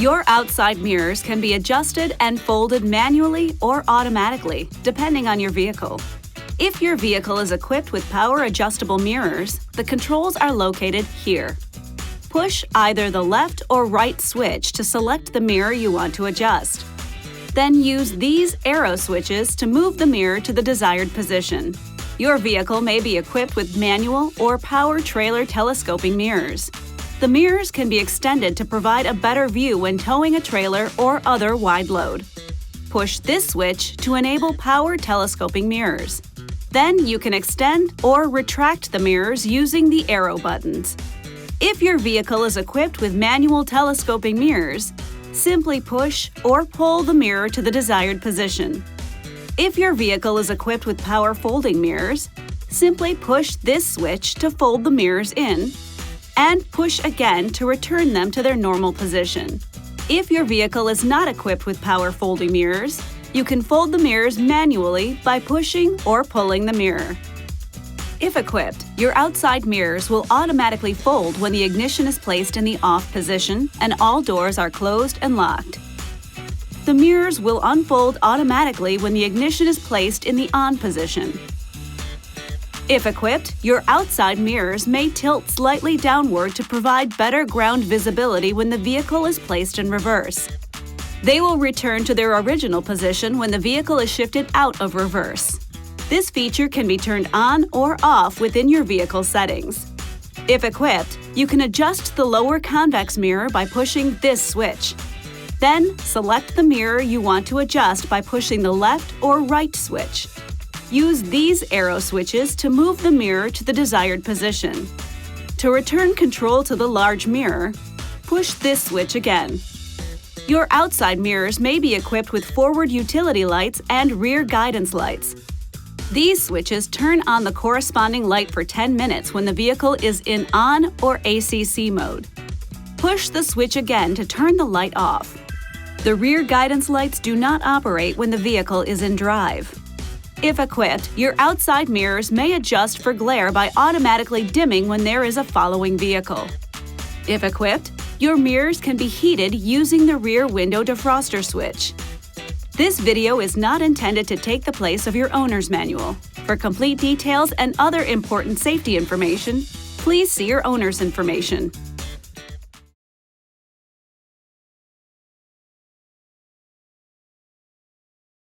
Your outside mirrors can be adjusted and folded manually or automatically, depending on your vehicle. If your vehicle is equipped with power-adjustable mirrors, the controls are located here. Push either the left or right switch to select the mirror you want to adjust. Then use these arrow switches to move the mirror to the desired position. Your vehicle may be equipped with manual or power trailer telescoping mirrors. The mirrors can be extended to provide a better view when towing a trailer or other wide load. Push this switch to enable power telescoping mirrors. Then you can extend or retract the mirrors using the arrow buttons. If your vehicle is equipped with manual telescoping mirrors, simply push or pull the mirror to the desired position. If your vehicle is equipped with power folding mirrors, simply push this switch to fold the mirrors in, and push again to return them to their normal position. If your vehicle is not equipped with power folding mirrors, you can fold the mirrors manually by pushing or pulling the mirror. If equipped, your outside mirrors will automatically fold when the ignition is placed in the off position and all doors are closed and locked. The mirrors will unfold automatically when the ignition is placed in the on position. If equipped, your outside mirrors may tilt slightly downward to provide better ground visibility when the vehicle is placed in reverse. They will return to their original position when the vehicle is shifted out of reverse. This feature can be turned on or off within your vehicle settings. If equipped, you can adjust the lower convex mirror by pushing this switch. Then, select the mirror you want to adjust by pushing the left or right switch. Use these arrow switches to move the mirror to the desired position. To return control to the large mirror, push this switch again. Your outside mirrors may be equipped with forward utility lights and rear guidance lights. These switches turn on the corresponding light for 10 minutes when the vehicle is in on or ACC mode. Push the switch again to turn the light off. The rear guidance lights do not operate when the vehicle is in drive. If equipped, your outside mirrors may adjust for glare by automatically dimming when there is a following vehicle. If equipped, your mirrors can be heated using the rear window defroster switch. This video is not intended to take the place of your owner's manual. For complete details and other important safety information, please see your owner's information.